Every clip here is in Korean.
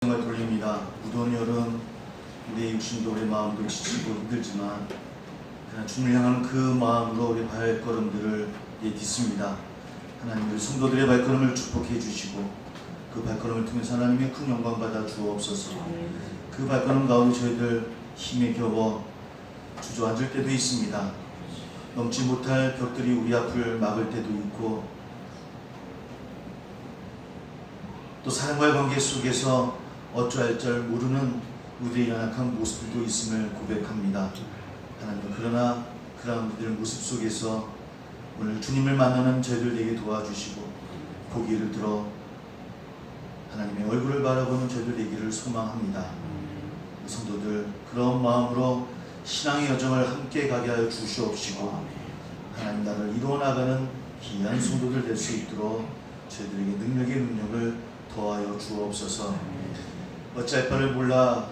정말 돌립니다. 무더운 여름 우리의 육신도 우리 마음도 지치고 힘들지만 그러나 주님을 향하는 그 마음으로 우리 발걸음들을 딛습니다. 하나님 우리 성도들의 발걸음을 축복해 주시고 그 발걸음을 통해서 하나님의 큰 영광 받아 주옵소서. 그 발걸음 가운데 저희들 힘에 겨워 주저앉을 때도 있습니다. 넘지 못할 벽들이 우리 앞을 막을 때도 있고 또 사랑과의 관계 속에서 어찌할 줄 모르는 우리의 연약한 모습들도 있음을 고백합니다. 하나님 그러나 그런 우리들 모습 속에서 오늘 주님을 만나는 저희들에게 도와주시고 고개를 들어 하나님의 얼굴을 바라보는 저희들 되기를 소망합니다. 성도들 그런 마음으로 신앙의 여정을 함께 가게 하여 주시옵시고 하나님 나라를 이루어나가는 귀한 성도들 될 수 있도록 저희들에게 능력을 더하여 주옵소서. 어찌할 바를 몰라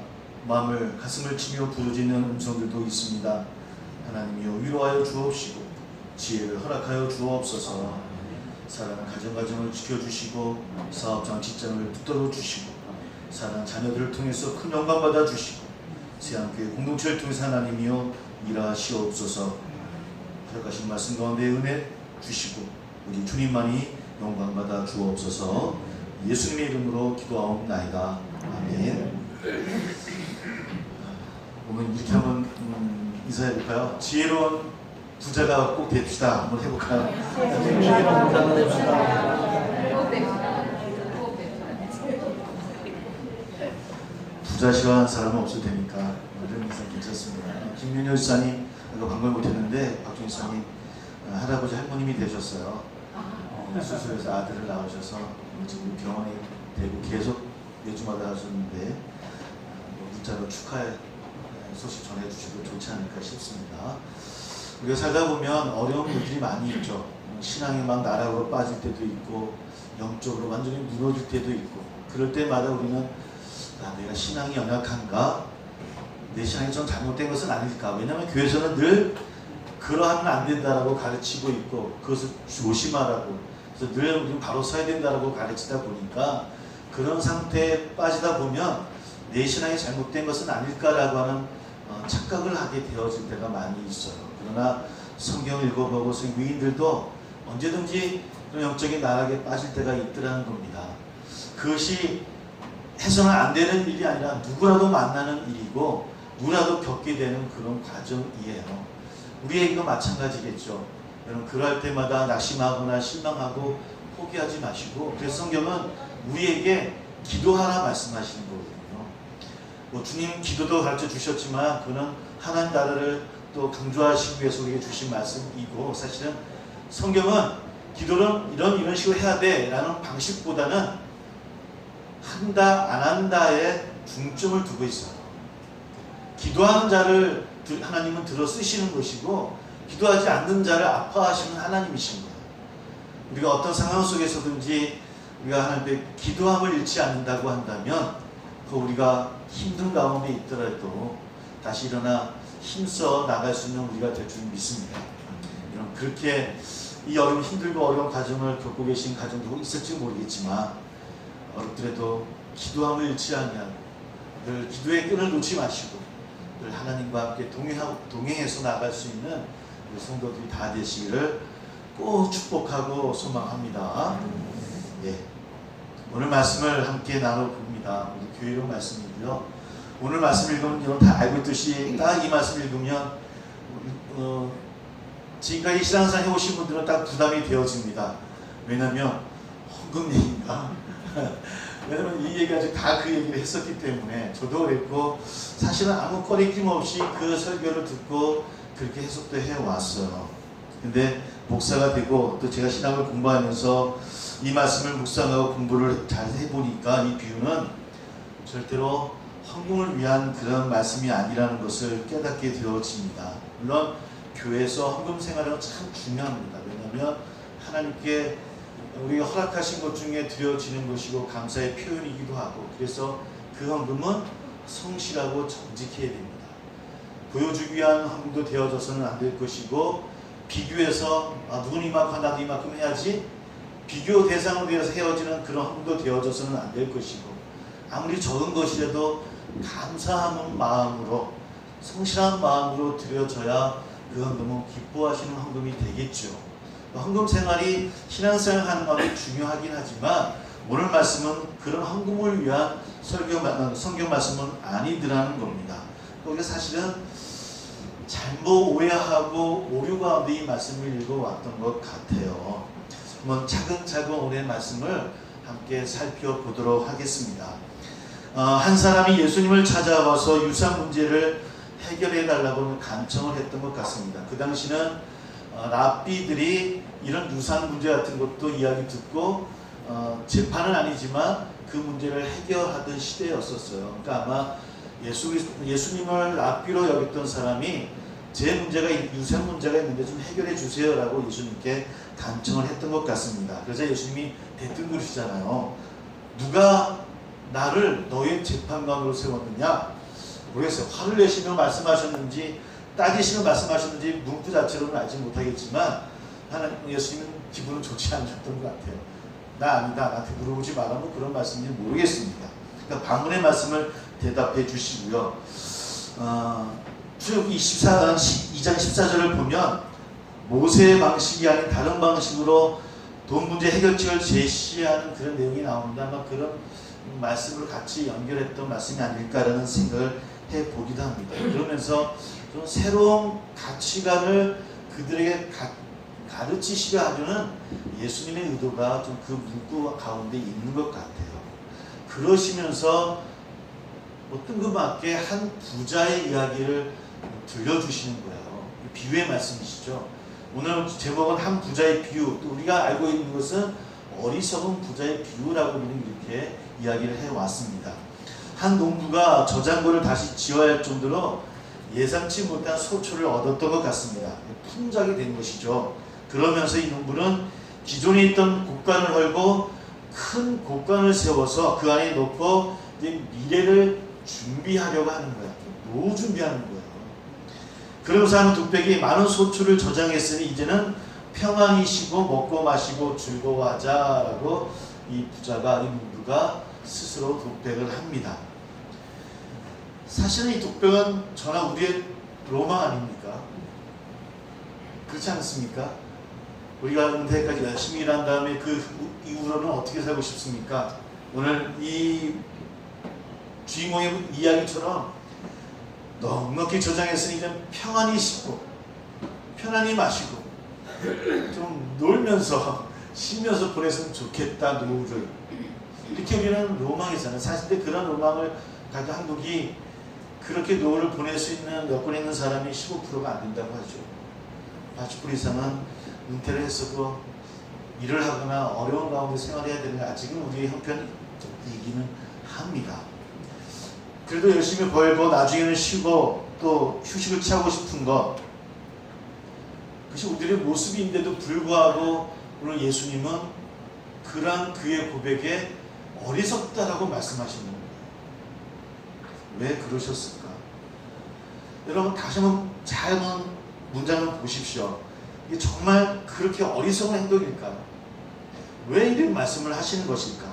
마음을 가슴을 치며 부르짖는 음성들도 있습니다. 하나님이여 위로하여 주옵시고 지혜를 허락하여 주옵소서. 사랑하는 가정을 지켜주시고 사업장 직장을 붙들어 주시고 사랑하는 자녀들을 통해서 큰 영광 받아 주시고 세안교회 공동체를 통해서 하나님이여 일하시옵소서. 허락하신 말씀 가운데 은혜 주시고 우리 주님만이 영광 받아 주옵소서. 예수님의 이름으로 기도하옵나이다. 아멘. 오늘 이렇게 한번 인사해볼까요? 지혜로운 부자가 꼭 됩시다. 한번 해볼까요? 지혜로운 부자가 됩시다. 부자 싫어하는 사람은 없을 테니까 이런 인상 괜찮습니다. 김윤효 지사님 이거 방금 못했는데 박종희 지사님 할아버지 할머님이 되셨어요. 수술해서 아들을 낳으셔서 지금 병원에 대고 계속 매주마다 하셨는데 문자로 축하의 소식 전해주셔도 좋지 않을까 싶습니다. 우리가 살다 보면 어려운 일들이 많이 있죠. 신앙이 막 나락으로 빠질 때도 있고 영적으로 완전히 무너질 때도 있고 그럴 때마다 우리는 내가 신앙이 연약한가? 내 신앙이 좀 잘못된 것은 아닐까? 왜냐하면 교회에서는 늘 그러하면 안 된다라고 가르치고 있고 그것을 조심하라고 그래서 늘 우리는 바로 서야 된다라고 가르치다 보니까 그런 상태에 빠지다 보면 내 신앙이 잘못된 것은 아닐까라고 하는 착각을 하게 되어질 때가 많이 있어요. 그러나 성경을 읽어보고 위인들도 언제든지 그런 영적인 나락에 빠질 때가 있더라는 겁니다. 그것이 해서는 안 되는 일이 아니라 누구라도 만나는 일이고 누구라도 겪게 되는 그런 과정이에요. 우리에게도 마찬가지겠죠. 여러분 그럴 때마다 낙심하거나 실망하고 포기하지 마시고 그래서 성경은 우리에게 기도하라 말씀하시는 거거든요. 주님 기도도 가르쳐 주셨지만 그는 하나님 나라를 또 강조하시기 위해서 우리에게 주신 말씀이고 사실은 성경은 기도는 이런 식으로 해야 돼 라는 방식보다는 한다 안 한다에 중점을 두고 있어요. 기도하는 자를 하나님은 들어 쓰시는 것이고 기도하지 않는 자를 아파하시는 하나님이신 거예요. 우리가 어떤 상황 속에서든지 우리가 하나님께 기도함을 잃지 않는다고 한다면 그 우리가 힘든 가운데 있더라도 다시 일어나 힘써 나갈 수 있는 우리가 될 줄 믿습니다. 여러분 그렇게 이 여름 힘들고 어려운 가정을 겪고 계신 가정도 있을지 모르겠지만 어렵더라도 기도함을 잃지 아니하고 늘 기도의 끈을 놓지 마시고 늘 하나님과 함께 동행해서 나갈 수 있는 우리 성도들이 다 되시기를 꼭 축복하고 소망합니다. 예. 오늘 말씀을 함께 나눠봅니다. 우리 교회로 말씀이고요. 오늘 말씀 읽으면 여러분 다 알고 있듯이 딱 이 말씀 읽으면 지금까지 신앙생활 해오신 분들은 딱 부담이 되어집니다. 왜냐하면 헌금 얘기인가? 왜냐면 이 얘기 아직 다 그 얘기를 했었기 때문에 저도 그랬고 사실은 아무 꺼리낌 없이 그 설교를 듣고 그렇게 해석도 해왔어요. 근데 목사가 되고 또 제가 신학을 공부하면서 이 말씀을 묵상하고 공부를 잘 해보니까 이 비유는 절대로 헌금을 위한 그런 말씀이 아니라는 것을 깨닫게 되어집니다. 물론 교회에서 헌금 생활은 참 중요합니다. 왜냐하면 하나님께 우리가 허락하신 것 중에 드려지는 것이고 감사의 표현이기도 하고 그래서 그 헌금은 성실하고 정직해야 됩니다. 보여주기 위한 헌금도 되어져서는 안 될 것이고 비교해서 누군 이만큼 나도 이만큼 해야지 비교 대상으로 되어서 헤어지는 그런 헌금도 되어져서는 안 될 것이고 아무리 적은 것이라도 감사하는 마음으로, 성실한 마음으로 드려져야 그건 너무 기뻐하시는 헌금이 되겠죠. 헌금 생활이 신앙생활 하는 것도 중요하긴 하지만 오늘 말씀은 그런 헌금을 위한 성경 말씀은 아니더라는 겁니다. 우리가 사실은 잘못 오해하고 오류 가운데 이 말씀을 읽어왔던 것 같아요. 한번 차근차근 오늘 말씀을 함께 살펴보도록 하겠습니다. 한 사람이 예수님을 찾아와서 유산 문제를 해결해 달라고 간청을 했던 것 같습니다. 그 당시는 랍비들이 이런 유산 문제 같은 것도 이야기 듣고 재판은 아니지만 그 문제를 해결하던 시대였었어요. 그러니까 아마 예수님을 랍비로 여겼던 사람이 제 문제가 유산 문제가 있는데 좀 해결해 주세요라고 예수님께 간청을 했던 것 같습니다. 그래서 예수님이 대뜸 그러시잖아요. 누가 나를 너의 재판관으로 세웠느냐? 모르겠어요. 화를 내시며 말씀하셨는지 따지시며 말씀하셨는지 문구 자체로는 알지 못하겠지만 예수님은 기분은 좋지 않으셨던 것 같아요. 나 아니다. 나한테 물어보지 마라. 뭐 그런 말씀인지 모르겠습니다. 그러니까 방문의 말씀을 대답해 주시고요. 출애굽기 2장 14절을 보면 모세의 방식이 아닌 다른 방식으로 돈 문제 해결책을 제시하는 그런 내용이 나옵니다. 아마 그런 말씀을 같이 연결했던 말씀이 아닐까라는 생각을 해보기도 합니다. 그러면서 좀 새로운 가치관을 그들에게 가르치시려 하려는 예수님의 의도가 좀 그 문구 가운데 있는 것 같아요. 그러시면서 뜬금없게 한 부자의 이야기를 들려주시는 거예요. 비유의 말씀이시죠. 오늘 제목은 한 부자의 비유, 또 우리가 알고 있는 것은 어리석은 부자의 비유라고 우리는 이렇게 이야기를 해왔습니다. 한 농부가 저장고를 다시 지어야 할 정도로 예상치 못한 소출을 얻었던 것 같습니다. 풍작이 된 것이죠. 그러면서 이 농부는 기존에 있던 곡간을 헐고 큰 곡간을 세워서 그 안에 놓고 이제 미래를 준비하려고 하는 거야. 노후 준비하는 거예요. 그러면서 한 독백이 많은 소출을 저장했으니 이제는 평안히 쉬고 먹고 마시고 즐거워하자라고 이 농부가 스스로 독백을 합니다. 사실은 이 독백은 저나 우리의 로망 아닙니까? 그렇지 않습니까? 우리가 은퇴까지 열심히 일한 다음에 그 이후로는 어떻게 살고 싶습니까? 오늘 이 주인공의 이야기처럼 넉넉히 저장했으니 이제 평안히 씻고 편안히 마시고 좀 놀면서 쉬면서 보냈으면 좋겠다 노후를. 이렇게 우리는 로망이잖아요. 사실 근데 그런 로망을 가진 한국이 그렇게 노후를 보낼 수 있는 여건이 있는 사람이 15%가 안 된다고 하죠. 80% 이상은 은퇴를 했어도 일을 하거나 어려운 가운데 생활해야 되는 게 아직은 우리의 형편이기는 합니다. 그래도 열심히 벌고 나중에는 쉬고 또 휴식을 취하고 싶은 것, 그것이 우리의 모습인데도 불구하고 오늘 예수님은 그러한 그의 고백에 어리석다라고 말씀하시는 거예요. 왜 그러셨을까? 여러분 다시 한번 잘 문장을 보십시오. 이게 정말 그렇게 어리석은 행동일까요? 왜 이런 말씀을 하시는 것일까?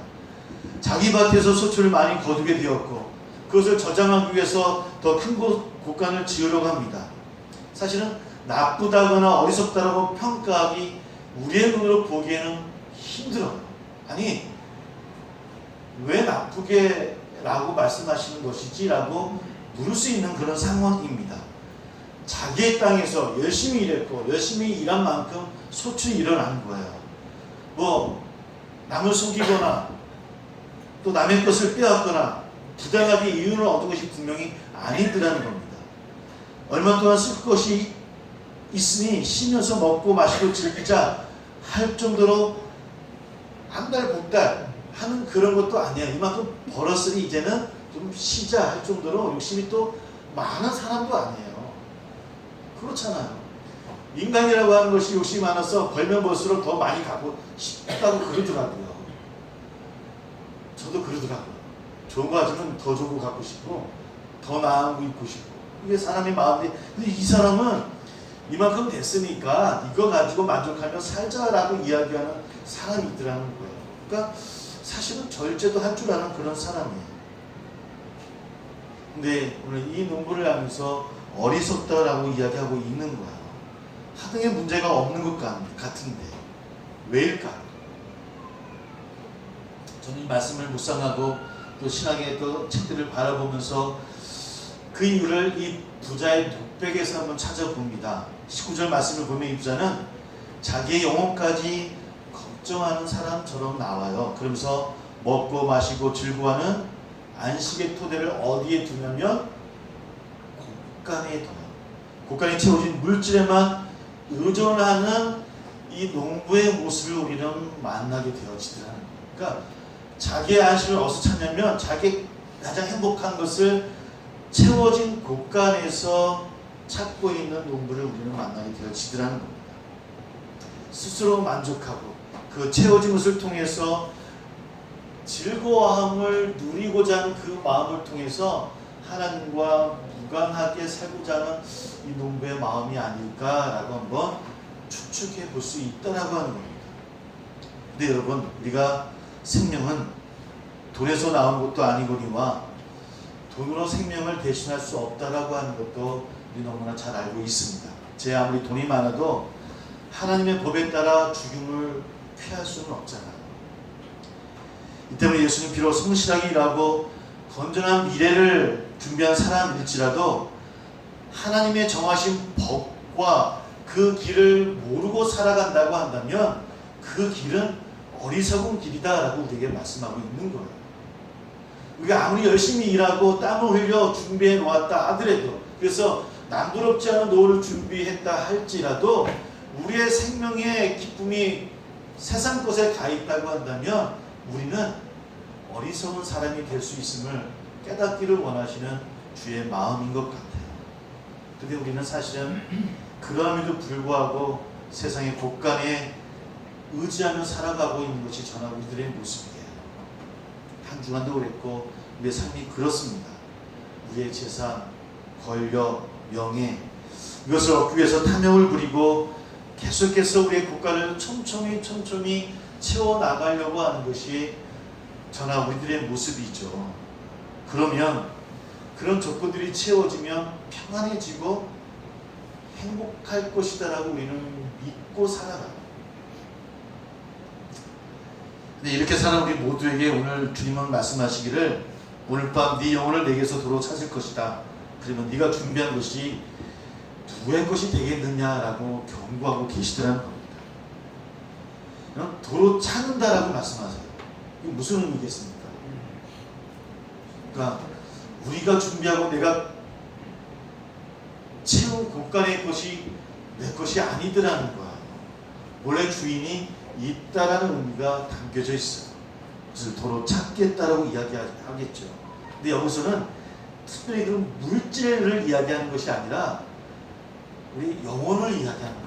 자기 밭에서 소출을 많이 거두게 되었고 그것을 저장하기 위해서 더 큰 곡간을 지으려고 합니다. 사실은 나쁘다거나 어리석다라고 평가하기 우리의 눈으로 보기에는 힘들어요. 아니 왜 나쁘게 라고 말씀하시는 것이지? 라고 물을 수 있는 그런 상황입니다. 자기의 땅에서 열심히 일했고 열심히 일한 만큼 소출이 일어나는 거예요. 뭐 남을 속이거나 또 남의 것을 빼앗거나 부당하게 이윤을 얻은 것이 분명히 아니더라는 겁니다. 얼마 동안 쓸 것이 있으니 쉬면서 먹고 마시고 즐기자 할 정도로 한 달, 복달 하는 그런 것도 아니에요. 이만큼 벌었으니 이제는 좀 쉬자 할 정도로 욕심이 또 많은 사람도 아니에요. 그렇잖아요. 인간이라고 하는 것이 욕심이 많아서 벌면 벌수록 더 많이 갖고 싶다고 그러더라고요. 저도 그러더라고요. 좋은 거 가지면 더 좋은 거 갖고 싶고 더 나은 거 입고 싶고 이게 사람의 마음인데, 근데 이 사람은 이만큼 됐으니까 이거 가지고 만족하며 살자라고 이야기하는 사람이 있더라는 거예요. 그러니까 사실은 절제도 할 줄 아는 그런 사람이에요. 근데 오늘 이 농부를 하면서 어리석다라고 이야기하고 있는 거야. 하등에 문제가 없는 것 같은데 왜일까? 저는 이 말씀을 묵상하고 또 신학의 또 책들을 바라보면서 그 이유를 이 부자의 독백에서 한번 찾아봅니다. 19절 말씀을 보면 이 부자는 자기의 영혼까지 걱정하는 사람처럼 나와요. 그러면서 먹고 마시고 즐거워하는 안식의 토대를 어디에 두냐면 곳간에 둬요. 곳간에 채워진 물질에만 의존하는 이 농부의 모습을 우리는 만나게 되어지더라는 거예요. 그러니까 자기의 안식을 어디서 찾냐면 자기 가장 행복한 것을 채워진 곳간에서 찾고 있는 농부를 우리는 만나게 되어지더라는 겁니다. 스스로 만족하고 그 채워진 것을 통해서 즐거워함을 누리고자 하는 그 마음을 통해서 하나님과 무관하게 살고자 하는 이 농부의 마음이 아닐까라고 한번 추측해 볼 수 있다라고 하는 겁니다. 근데 여러분, 우리가 생명은 돈에서 나온 것도 아니거니와 돈으로 생명을 대신할 수 없다라고 하는 것도 우리 너무나 잘 알고 있습니다. 제 아무리 돈이 많아도 하나님의 법에 따라 죽임을 피할 수는 없잖아요. 이 때문에 예수님 비록 성실하게 일하고 건전한 미래를 준비한 사람일지라도 하나님의 정하신 법과 그 길을 모르고 살아간다고 한다면 그 길은 어리석은 길이다라고 우리에게 말씀하고 있는 거예요. 우리가 아무리 열심히 일하고 땀을 흘려 준비해 놓았다 하더라도, 그래서 남부럽지 않은 노후를 준비했다 할지라도 우리의 생명의 기쁨이 세상 것에 가 있다고 한다면 우리는 어리석은 사람이 될 수 있음을 깨닫기를 원하시는 주의 마음인 것 같아요. 근데 우리는 사실은 그럼에도 불구하고 세상의 곳간에 의지하며 살아가고 있는 것이 저나 우리들의 모습이에요. 한 주간도 그랬고 우리의 삶이 그렇습니다. 우리의 재산, 권력, 명예, 이것을 얻기 위해서 탐욕을 부리고 계속해서 우리의 곳간을 촘촘히 채워나가려고 하는 것이 저나 우리들의 모습이죠. 그러면 그런 조건들이 채워지면 평안해지고 행복할 것이다라고 우리는 믿고 살아가요. 근데 이렇게 사는 우리 모두에게 오늘 주님은 말씀하시기를 오늘 밤 네 영혼을 내게서 도로 찾을 것이다. 그러면 네가 준비한 것이 누구의 것이 되겠느냐라고 경고하고 계시더라는 겁니다. 도로 찾는다라고 말씀하세요. 이게 무슨 의미겠습니까? 그러니까 우리가 준비하고 내가 채운 곳간의 것이 내 것이 아니더라는 거야. 원래 주인이 있다라는 의미가 담겨져 있어요. 그래서 도로 찾겠다라고 이야기하겠죠. 근데 여기서는 특별히 그런 물질을 이야기하는 것이 아니라 우리 영혼을 이야기하는 겁니다.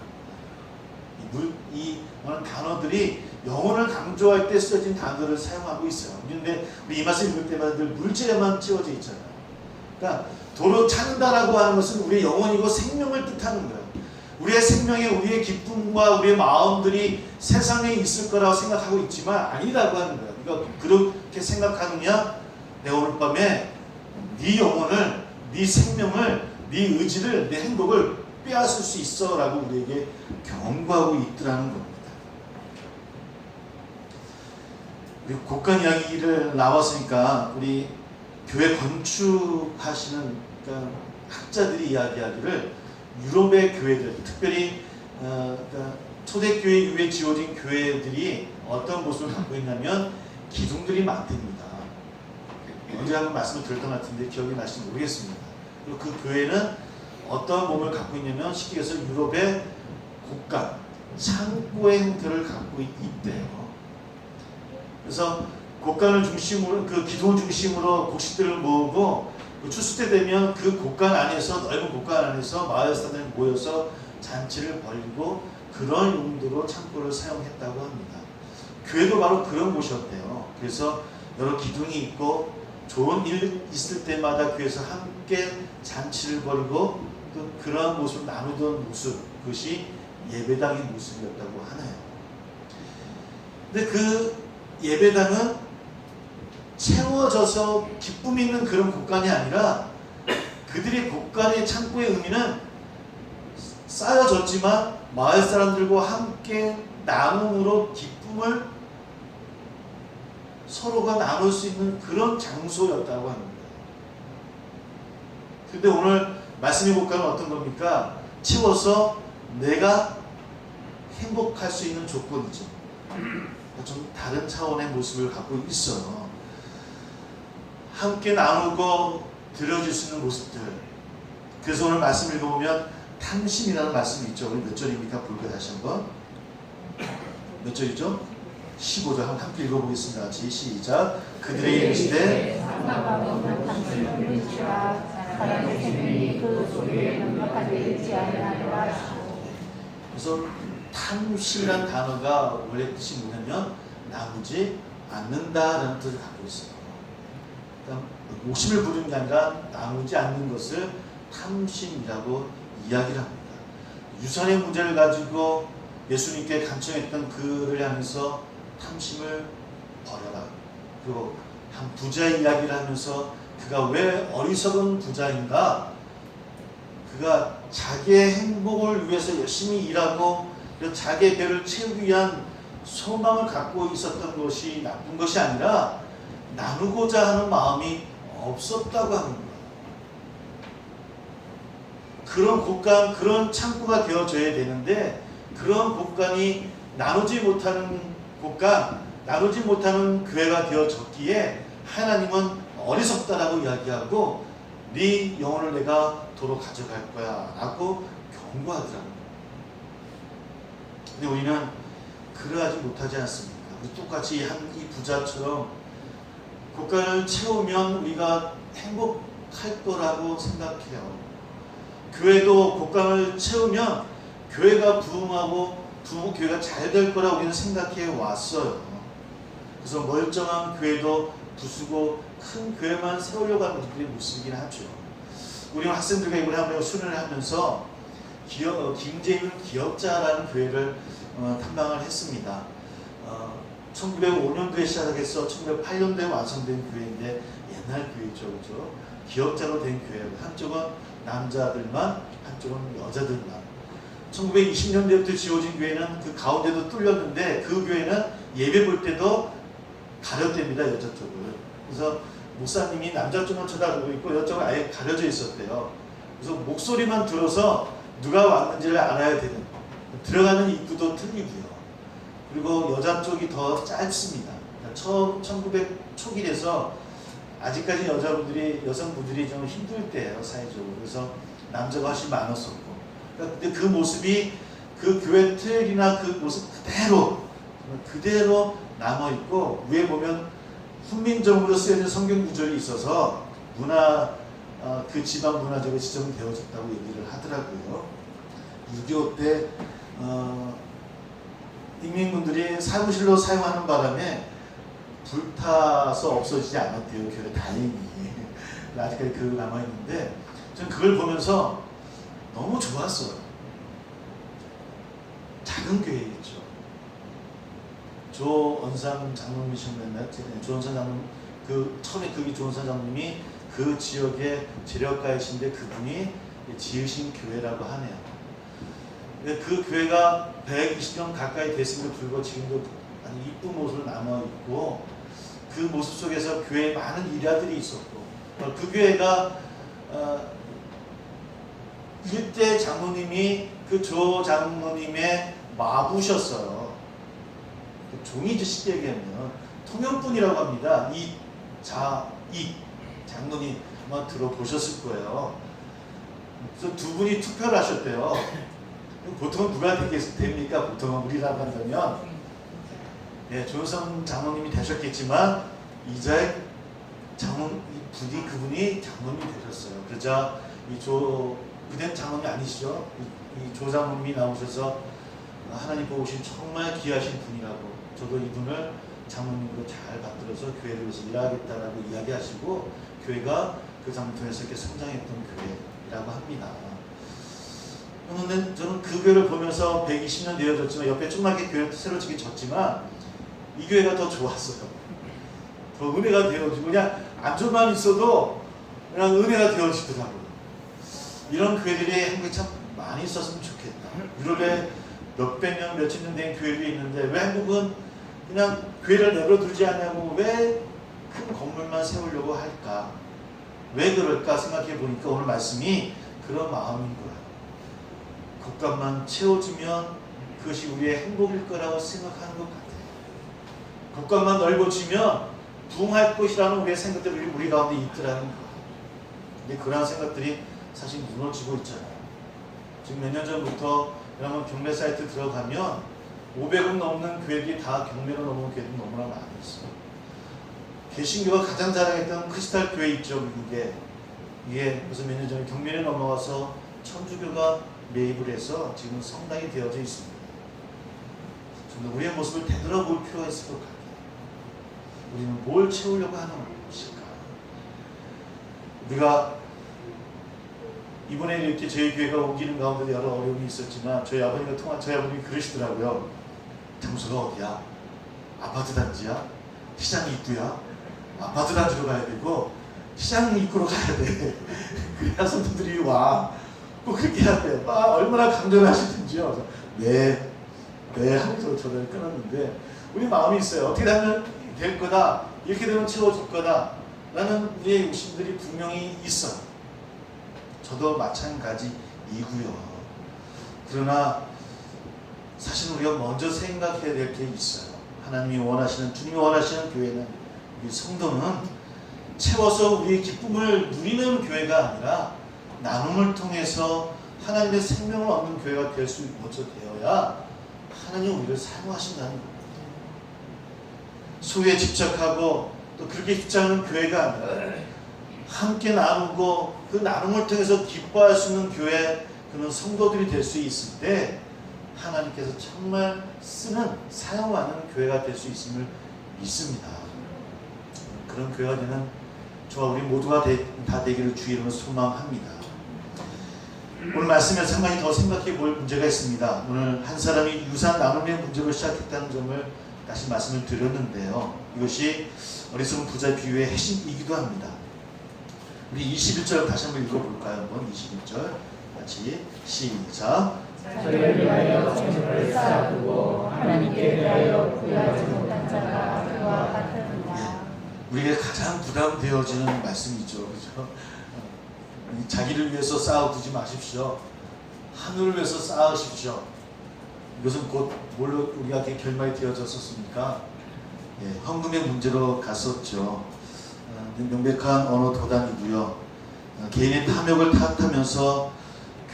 이 단어들이 영혼을 강조할 때 쓰여진 단어를 사용하고 있어요. 그런데 우리 이 말씀 읽을 때마다 늘 물질에만 채워져 있잖아요. 그러니까 도로 찾는다라고 하는 것은 우리의 영혼이고 생명을 뜻하는 거예요. 우리의 생명에 우리의 기쁨과 우리의 마음들이 세상에 있을 거라고 생각하고 있지만 아니라고 하는 거예요. 그러니까 그렇게 생각하느냐? 내가 오늘 밤에 네 영혼을, 네 생명을, 네 의지를, 내 행복을 빼앗을 수 있어 라고 우리에게 경고하고 있더라는 겁니다. 우리 곳간 이야기를 나왔으니까 우리 교회 건축하시는 그러니까 학자들이 이야기하기를 유럽의 교회들, 특별히 그러니까 초대교회 이후에 지어진 교회들이 어떤 모습을 갖고 있냐면 기둥들이 많답니다. 언제 한번 말씀을 드렸던 것 같은데 기억이 나실지 모르겠습니다. 그리고 그 교회는 어떤 몸을 갖고 있냐면 쉽게 해서 유럽의 곳간, 창고의 형태를 갖고 있대요. 그래서 곳간을 중심으로, 그 기둥을 중심으로 곡식들을 모으고 추수 때 되면 그 곳간 안에서, 넓은 곳간 안에서 마을 사람들이 모여서 잔치를 벌이고 그런 용도로 창고를 사용했다고 합니다. 교회도 바로 그런 곳이었대요. 그래서 여러 기둥이 있고 좋은 일 있을 때마다 교회에서 함께 잔치를 벌이고 또 그런 모습을 나누던 모습, 그것이 예배당의 모습이었다고 하네요. 근데 그 예배당은 채워져서 기쁨 있는 그런 곳간이 아니라 그들의 곳간의 창고의 의미는 쌓여졌지만 마을 사람들과 함께 나눔으로 기쁨을 서로가 나눌 수 있는 그런 장소였다고 합니다. 근데 오늘 말씀의 곳간은 어떤 겁니까? 채워서 내가 행복할 수 있는 조건이죠. 좀 다른 차원의 모습을 갖고 있어요. 함께 나누고 드려줄 수 있는 모습들. 그래서 오늘 말씀 읽어보면 탐심이라는 말씀이 있죠. 우리 몇 절입니까? 볼까요? 다시 한번. 몇 절이죠? 15절 한번 함께 읽어보겠습니다. 같이 시작. 그들의 이르시되 그래서 탐심이라는 단어가 원래 뜻이 뭐냐면 나누지 않는다라는 뜻을 갖고 있어요. 그러니까 욕심을 부리는 게 아니라 나누지 않는 것을 탐심이라고 이야기를 합니다. 유산의 문제를 가지고 예수님께 간청했던 그를 향해서 탐심을 버려라. 그리고 한 부자의 이야기를 하면서 그가 왜 어리석은 부자인가? 그가 자기의 행복을 위해서 열심히 일하고 자기의 배를 채우기 위한 소망을 갖고 있었던 것이 나쁜 것이 아니라 나누고자 하는 마음이 없었다고 하는 거예요. 그런 곳간, 그런 창고가 되어져야 되는데 그런 곳간이 나누지 못하는 곳간, 나누지 못하는 교회가 되어졌기에 하나님은 어리석다라고 이야기하고 네 영혼을 내가 도로 가져갈 거야 라고 경고하더라고요. 근데 우리는 그러하지 못하지 않습니까? 우리 똑같이 이 부자처럼 곳간을 채우면 우리가 행복할 거라고 생각해요. 교회도 곳간을 채우면 교회가 부흥하고 교회가 잘 될 거라고 우리는 생각해 왔어요. 그래서 멀쩡한 교회도 부수고 큰 교회만 세우려고 하는 것들이 모습이긴 하죠. 우리 학생들과 이번에 한번 수련을 하면서 김재윤 기업자라는 교회를 탐방을 했습니다. 1905년도에 시작해서 1908년도에 완성된 교회인데 옛날 교회죠, 그죠? 기업자로 된 교회고 한쪽은 남자들만, 한쪽은 여자들만. 1920년대부터 지어진 교회는 그 가운데도 뚫렸는데 그 교회는 예배 볼 때도 가렸답니다, 여자 쪽을. 그래서 목사님이 남자 쪽만 쳐다보고 있고 여자 쪽은 아예 가려져 있었대요. 그래서 목소리만 들어서 누가 왔는지를 알아야 되는, 들어가는 입구도 틀리고요. 그리고 여자 쪽이 더 짧습니다. 1900 초기라서 아직까지 여성분들이 좀 힘들 때예요, 사회적으로. 그래서 남자가 훨씬 많았었고. 근데 그 모습이 그 교회 틀이나 그 모습 그대로 남아있고, 위에 보면 훈민정음으로 쓰여진 성경 구절이 있어서 그 지방 문화적으로 지정되어졌다고 얘기를 하더라고요. 6.25 때 인민군들이 사무실로 사용하는 바람에 불타서 없어지지 않았대요, 교회 다행히. 아직까지 그 남아있는데 저는 그걸 보면서 너무 좋았어요. 작은 교회였죠. 조원상 장로님이셨는데, 조원상 장로님, 처음에 조원상 장로님이 그 지역의 재력가이신데 그분이 지으신 교회라고 하네요. 그 교회가 120년 가까이 됐음에도 불구하고 지금도 아주 이쁜 모습으로 남아있고, 그 모습 속에서 교회에 많은 일화들이 있었고, 그 교회가 일대 장로님이 그 조 장로님의 마부셨어요. 종이죠, 쉽게 얘기하면. 통영분이라고 합니다. 이 장로님 아마 들어보셨을 거예요. 그래서 두 분이 투표를 하셨대요. 보통은 누가 됩니까? 보통은 우리라고 한다면 조은성 장로님이 되셨겠지만 이자의 그분이 장로님이 되셨어요. 그러자 그대는 장로님이 아니시죠? 이 조 장로님이 나오셔서 하나님 보신 정말 귀하신 분이라고, 저도 이분을 장로님으로 잘 받들어서 교회를 위해서 일하겠다라고 이야기하시고, 교회가 그 장로 통해서 이렇게 성장했던 교회라고 합니다. 그런데 저는 그 교회를 보면서 120년 되어졌지만, 옆에 조그맣게 교회를 새로 지어졌지만 이 교회가 더 좋았어요. 더 은혜가 되어지고, 그냥 안전만 있어도 그냥 은혜가 되어지더라고요. 이런 교회들이 한국에 참 많이 있었으면 좋겠다. 유럽에 몇백 년, 몇천 년 된 교회들이 있는데 왜 한국은 그냥 교회를 내버려두지 않냐고, 왜 큰 건물만 세우려고 할까? 왜 그럴까 생각해 보니까 오늘 말씀이 그런 마음인 거예요. 곳간만 채워주면 그것이 우리의 행복일 거라고 생각하는 것 같아요. 곳간만 넓어지면 부흥할 것이라는 우리의 생각들이 우리 가운데 있더라는 거예요. 근데 그러한 생각들이 사실 무너지고 있잖아요. 지금 몇 년 전부터 여러분 경매 사이트 들어가면 500원 넘는 교회들이 다 경매로 넘는 교회들이 너무나 많이 있어요. 개신교가 가장 자랑했던 크리스탈 교회 있죠, 미국에. 이게 무슨 몇 년 전에 경매에 넘어가서 천주교가 매입을 해서 지금 성당이 되어져 있습니다. 좀 더 우리의 모습을 되돌아볼 필요가 있을 것 같아요. 우리는 뭘 채우려고 하는 것일까? 우리가 이번에 이렇게 저희 교회가 옮기는 가운데 여러 어려움이 있었지만 저희 아버님이 그러시더라고요. 장소가 어디야? 아파트 단지야? 시장 입구야? 아파트 단지로 가야 되고 시장 입구로 가야 돼. 그래야 성도들이 와. 꼭 그렇게 해야 돼. 얼마나 강조를 하시든지요. 네 하면서 전화를 끊었는데 우리 마음이 있어요. 어떻게 하면 될 거다. 이렇게 되면 채워질 거다. 라는 우리의 욕심들이 분명히 있어요. 저도 마찬가지이고요. 그러나 사실 우리가 먼저 생각해야 될 게 있어요. 하나님이 원하시는, 주님이 원하시는 교회는, 우리 성도는 채워서 우리의 기쁨을 누리는 교회가 아니라 나눔을 통해서 하나님의 생명을 얻는 교회가 될 수 먼저 되어야 하나님 우리를 사용하신다는 겁니다. 소유에 집착하고 또 그렇게 집착하는 교회가 아니라 함께 나누고 그 나눔을 통해서 기뻐할 수 있는 교회, 그런 성도들이 될 수 있을 때 하나님께서 정말 사용하는 교회가 될 수 있음을 믿습니다. 그런 교회가 되는 저와 우리 모두가 다 되기를 주의 이름으로 소망합니다. 오늘 말씀에서 한 가지 더 생각해 볼 문제가 있습니다. 오늘 한 사람이 유산 나눔의 문제로 시작했다는 점을 다시 말씀을 드렸는데요. 이것이 어리석은 부자 비유의 핵심이기도 합니다. 우리 21절 다시 한번 읽어볼까요? 한번 21절 같이 시작. 저를 위하여 재물을 쌓아두고 하나님께 대하여 부여하지 못한 자가 그와 같으니라. 우리에게 가장 부담되어지는 말씀이죠. 그렇죠? 자기를 위해서 쌓아두지 마십시오. 하늘을 위해서 쌓으십시오. 이것은 곧 뭘로 우리가 결말이 되어졌었습니까? 헌금의 문제로 갔었죠. 명백한 언어 도단이고요. 개인의 탐욕을 탓하면서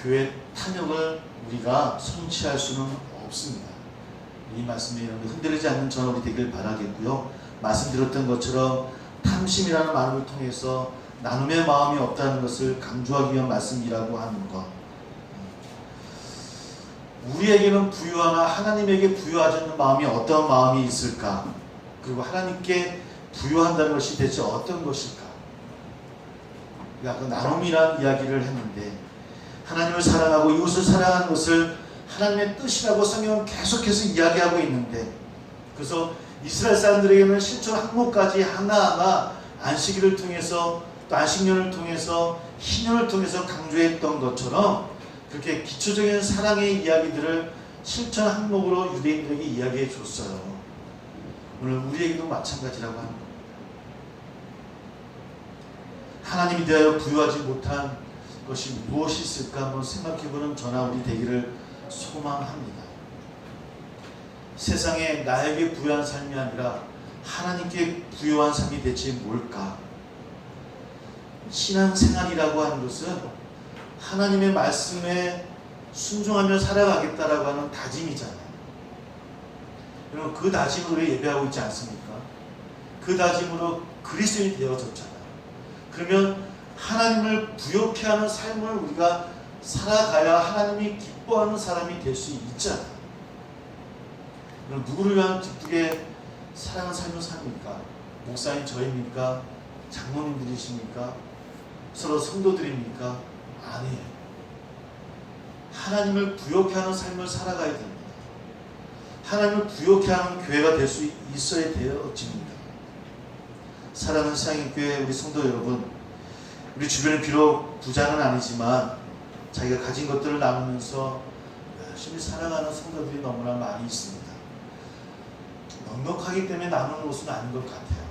교회 탐욕을 우리가 성취할 수는 없습니다. 이 말씀에 흔들리지 않는 저는 우리 되길 바라겠고요. 말씀드렸던 것처럼 탐심이라는 말을 통해서 나눔의 마음이 없다는 것을 강조하기 위한 말씀이라고 하는 것. 우리에게는 부유하나 하나님에게 부유하지 않는 마음이 어떤 마음이 있을까? 그리고 하나님께 부유한다는 것이 대체 어떤 것일까? 아까 나눔이라는 이야기를 했는데 하나님을 사랑하고 이웃을 사랑하는 것을 하나님의 뜻이라고 성경은 계속해서 이야기하고 있는데, 그래서 이스라엘 사람들에게는 실존 항목까지 하나하나 안식일을 통해서 또 안식년을 통해서 희년을 통해서 강조했던 것처럼 그렇게 기초적인 사랑의 이야기들을 실천 항목으로 유대인들에게 이야기해 줬어요. 오늘 우리에게도 마찬가지라고 하는 겁니다. 하나님이 대하여 부유하지 못한 것이 무엇이 있을까 한번 생각해보는 저나 우리 되기를 소망합니다. 세상에 나에게 부유한 삶이 아니라 하나님께 부유한 삶이 대체 뭘까? 신앙생활이라고 하는 것은 하나님의 말씀에 순종하며 살아가겠다라고 하는 다짐이잖아요. 여러분, 그 다짐으로 예배하고 있지 않습니까? 그 다짐으로 그리스도인이 되어졌잖아요. 그러면 하나님을 부욕해 하는 삶을 우리가 살아가야 하나님이 기뻐하는 사람이 될 수 있잖아요. 그럼 누구를 위한 기쁘게 사랑하는 삶을 삽니까? 목사님 저입니까? 장로님들이십니까? 서로 성도들입니까? 아니에요. 하나님을 부욕해 하는 삶을 살아가야 됩니다. 하나님을 부욕해 하는 교회가 될 수 있어야 되어집니다. 사랑하는 사랑의 교회 우리 성도 여러분, 우리 주변에 비록 부자는 아니지만 자기가 가진 것들을 나누면서 열심히 살아가는 성도들이 너무나 많이 있습니다. 넉넉하기 때문에 나누는 것은 아닌 것 같아요.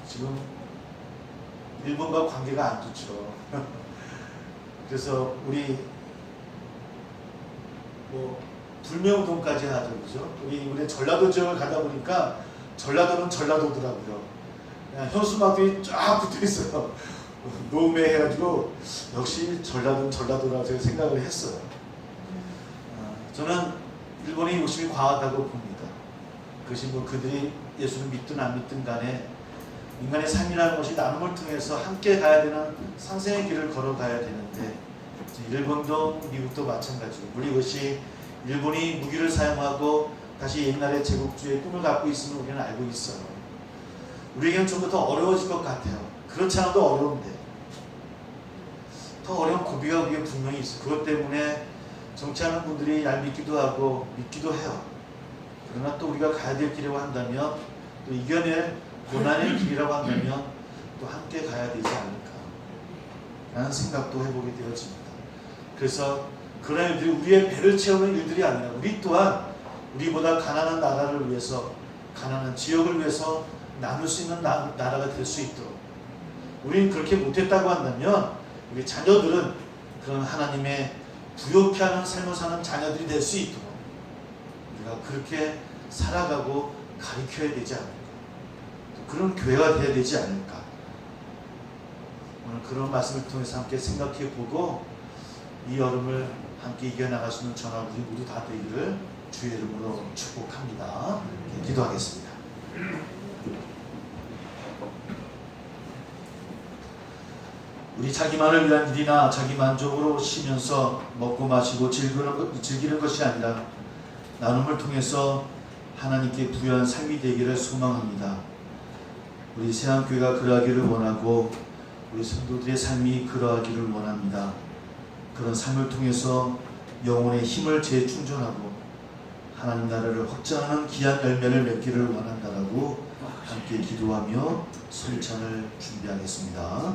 지금 일본과 관계가 안 좋죠. 그래서 우리 불매운동까지 하죠, 그죠? 우리 전라도 지역을 가다 보니까 전라도는 전라도더라고요. 현수막들이 쫙 붙어 있어요. 노매해가지고 역시 전라도는 전라도라고 제가 생각을 했어요. 저는 일본의 욕심이 과하다고 봅니다. 그것이 그들이 예수를 믿든 안 믿든 간에 인간의 삶이라는 것이 나눔을 통해서 함께 가야 되는 상생의 길을 걸어가야 되는데, 일본도 미국도 마찬가지고, 물론 이것이 일본이 무기를 사용하고 다시 옛날의 제국주의의 꿈을 갖고 있음을 우리는 알고 있어요. 우리에게는 좀 더 어려워질 것 같아요. 그렇지 않아도 어려운데 더 어려운 고비가 우리에게 분명히 있어요. 그것 때문에 정치하는 분들이 얄밉기도 하고 믿기도 해요. 그러나 또 우리가 가야 될 길이라고 한다면, 또 이겨낼 고난의 길이라고 한다면 또 함께 가야 되지 않을까 라는 생각도 해보게 되어집니다. 그래서 그런 일들이 우리의 배를 채우는 일들이 아니라 우리 또한 우리보다 가난한 나라를 위해서, 가난한 지역을 위해서 나눌 수 있는 나라가 될 수 있도록, 우리는 그렇게 못했다고 한다면 우리 자녀들은 그런 하나님의 부욕케 하는 삶을 사는 자녀들이 될 수 있도록 우리가 그렇게 살아가고 가르쳐야 되지 않을까, 그런 교회가 되어야 되지 않을까. 오늘 그런 말씀을 통해서 함께 생각해 보고 이 여름을 함께 이겨나갈 수 있는 저나 우리 모두 다 되기를 주의 이름으로 축복합니다. 기도하겠습니다. 우리 자기만을 위한 일이나 자기 만족으로 쉬면서 먹고 마시고 즐기는 것이 아니라 나눔을 통해서 하나님께 부여한 삶이 되기를 소망합니다. 우리 세안교회가 그러하기를 원하고 우리 성도들의 삶이 그러하기를 원합니다. 그런 삶을 통해서 영혼의 힘을 재충전하고 하나님 나라를 확장하는 귀한 열매를 맺기를 원한다라고 함께 기도하며 설찬을 준비하겠습니다.